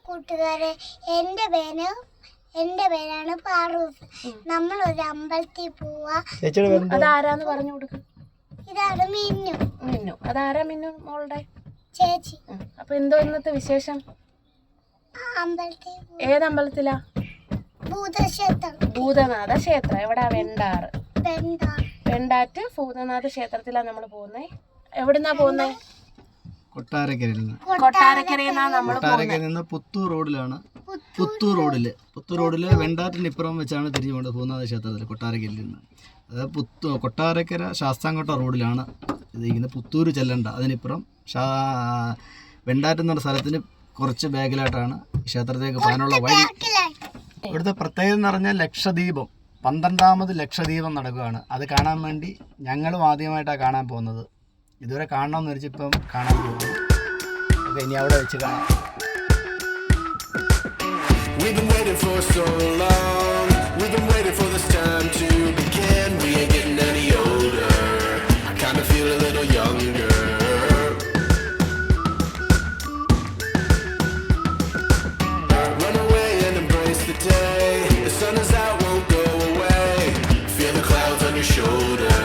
കൂട്ടുകാരെ, എൻ്റെ പേരാണ് പാറൂസ്. നമ്മൾ ഒരു അമ്പലത്തിൽ പോവാ. അതാരാന്ന് പറഞ്ഞു കൊടുക്കും. ഇതാണ് മിന്നു. മിന്നു, അതാരാ മിന്നു മോളുടെ ചേച്ചി. അപ്പൊ എന്തോ ഇന്നത്തെ വിശേഷം? അമ്പലത്തിൽ. ഏതമ്പലത്തിലാ? ഭൂതനാഥ ക്ഷേത്രം. എവിടാ? വെണ്ടാറ്റ് ഭൂതനാഥ ക്ഷേത്രത്തിലാ നമ്മൾ പോകുന്നേ. എവിടുന്നാ പോകുന്നേ? കൊട്ടാരക്കരയിൽ നിന്ന് പുത്തൂർ റോഡിലാണ്. പുത്തൂർ റോഡില് വെണ്ടാറ്റിന് ഇപ്പുറം വെച്ചാണ് തിരിഞ്ഞു പോകേണ്ടത് ഭൂതനാഥ ക്ഷേത്രത്തിൽ. കൊട്ടാരക്കരയിൽ നിന്ന് അതായത് കൊട്ടാരക്കര ശാസ്താംകോട്ട റോഡിലാണ് ഇത് ഇങ്ങനെ. പുത്തൂർ ചെല്ലണ്ട, അതിനിപ്പുറം വെണ്ടാറ്റ് എന്ന സ്ഥലത്തിന് കുറച്ച് ബാഗിലായിട്ടാണ് ക്ഷേത്രത്തിലേക്ക് പോകാനുള്ള വഴി. ഇവിടുത്തെ പ്രത്യേകത എന്ന് പറഞ്ഞാൽ ലക്ഷദീപം, 12ാമത് ലക്ഷദീപം നടക്കുകയാണ്. അത് കാണാൻ വേണ്ടി ഞങ്ങളും ആദ്യമായിട്ടാണ് കാണാൻ പോകുന്നത്. ഇതുവരെ കാണണമെന്ന് വെച്ചാൽ ഇപ്പം കാണാൻ പോകുന്നു. ഓക്കെ, ഇനി അവിടെ വെച്ച് കാണാം. We've been waiting for so long. We've been waiting for this time to begin. We ain't getting any older. I kind of feel a little younger. Run away and embrace the day. The sun is out, won't go away. Feel the clouds on your shoulder.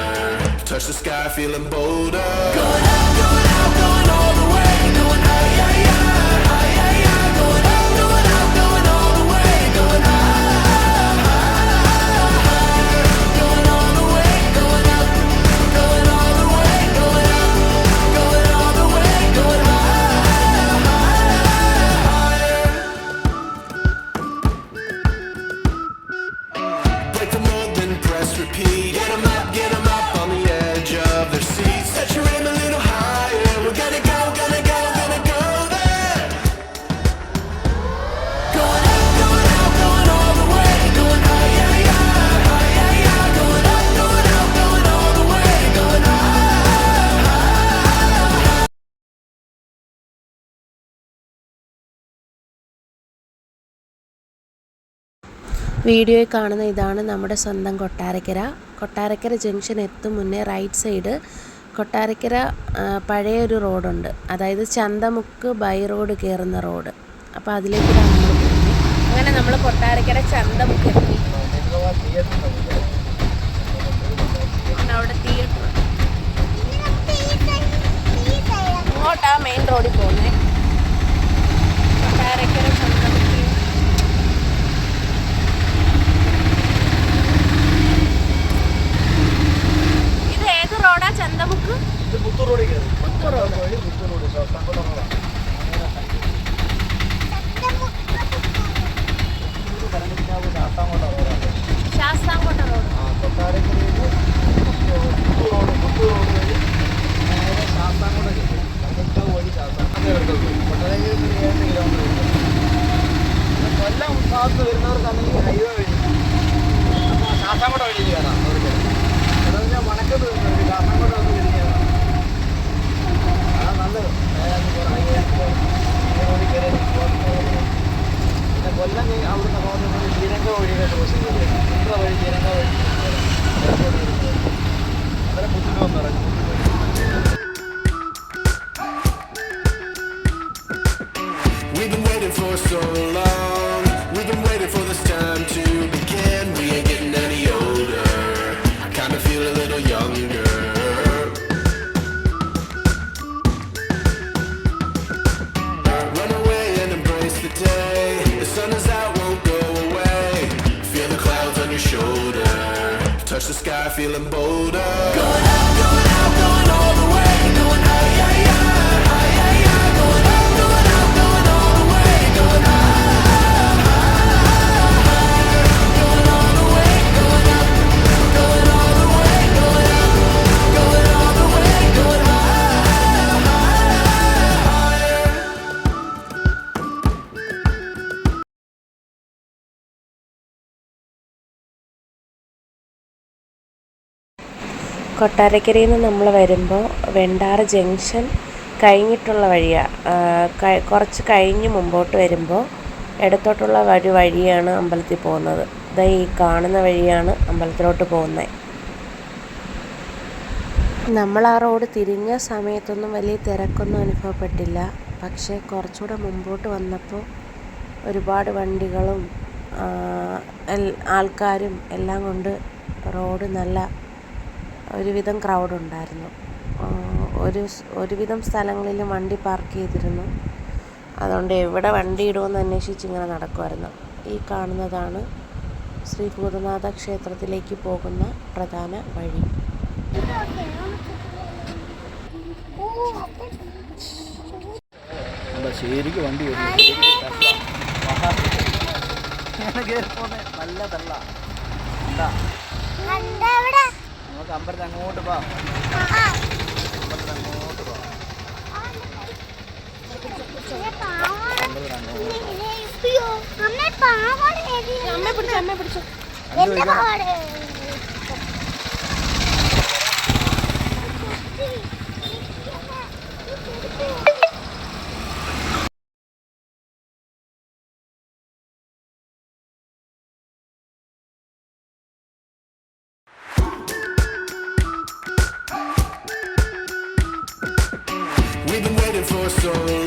Touch the sky, feeling bolder. Going out, going out, going all the way. Going high, yeah, yeah, high, yeah, yeah. Going out, going out, going all the way. Going high, going all the way. Going out, going all the way. Going out, going all the way. Going higher. Break the mold, then press repeat. Get 'em up, get 'em up on the edge of their seats. Set your aim a little higher. We're gonna go, gonna go, gonna go there. Going up, going out, going all the way. Going high, yeah, yeah, high, yeah, yeah. Going up, going out, going all the way. Going high. വീഡിയോയിൽ കാണുന്ന ഇതാണ് നമ്മുടെ സ്വന്തം Kottarakkara junction എത്തും മുന്നേ right side Kottarakkara പഴയൊരു റോഡുണ്ട്. അതായത് ചന്തമുക്ക് ബൈ റോഡ് കയറുന്ന റോഡ്. അപ്പോൾ അതിലേക്കാണ് നമ്മൾ പോകുന്നത്. അങ്ങനെ നമ്മൾ കൊട്ടാരക്കര ചന്തമുക്ക് എത്തി. അവിടെ തിയേറ്റർ ഇങ്ങോട്ടാ മെയിൻ റോഡിൽ പോകുന്നത്. കൊട്ടാരക്കര ചന്തമുക്ക്. റോഡാ ചന്തമുക്ക്. Puthur road Sasthamkotta road. കൊല്ലം ഭാഗത്ത് വരുന്നവർക്കാണെങ്കിൽ ഹൈവേ വഴി ശാസ്താംകോട്ട വഴി കയറാം. വണക്കത്ത് കാസർഗോഡ് വന്ന് തിരിഞ്ഞാണ് നല്ലത്. പിന്നെ കൊല്ലം അവിടുന്ന് പോകുന്നത് ചീരങ്ക വഴിയൊക്കെ ക്രോസ് ചെയ്ത് വഴി ചീരങ്ക വഴി വളരെ ബുദ്ധിമുട്ടെന്ന് പറഞ്ഞു. We've been waiting for so long. We've been waiting for this time to begin. We ain't getting any older. I kind of feel a little younger. Run away and embrace the day. The sun is out, won't go away. Feel the clouds on your shoulder. Touch the sky, feeling bolder. Going out, going out, going all the way. Going high, yeah, yeah, high, yeah, yeah. Going out, going out, going all the way. Going high. കൊട്ടാരക്കരയിൽ നിന്ന് നമ്മൾ വരുമ്പോൾ വെണ്ടാറ് junction കഴിഞ്ഞിട്ടുള്ള വഴിയാണ്. കുറച്ച് കഴിഞ്ഞ് മുമ്പോട്ട് വരുമ്പോൾ ഇടത്തോട്ടുള്ള ഒരു വഴിയാണ് അമ്പലത്തിൽ പോകുന്നത്. ഇതാ ഈ കാണുന്ന വഴിയാണ് അമ്പലത്തിലോട്ട് പോകുന്നത്. നമ്മൾ ആ റോഡ് തിരിഞ്ഞ സമയത്തൊന്നും വലിയ തിരക്കൊന്നും അനുഭവപ്പെട്ടില്ല. പക്ഷേ കുറച്ചുകൂടെ മുമ്പോട്ട് വന്നപ്പോൾ ഒരുപാട് വണ്ടികളും ആൾക്കാരും എല്ലാം കൊണ്ട് റോഡ് നല്ല ഒരുവിധം ക്രൗഡുണ്ടായിരുന്നു. ഒരുവിധം സ്ഥലങ്ങളിൽ വണ്ടി പാർക്ക് ചെയ്തിരുന്നു. അതുകൊണ്ട് എവിടെ വണ്ടി ഇടുമെന്ന് അന്വേഷിച്ച് ഇങ്ങനെ നടക്കുമായിരുന്നു. ഈ കാണുന്നതാണ് ശ്രീ ഭൂതനാഥ ക്ഷേത്രത്തിലേക്ക് പോകുന്ന പ്രധാന വഴി. ശരിക്കും വണ്ടി നല്ല തള്ള നമുക്ക് അമ്പലത്തിൽ അങ്ങോട്ട് പോവാം. അങ്ങോട്ട് പോവാം. അമ്മ പിടിച്ചോ. We've been waiting for so long.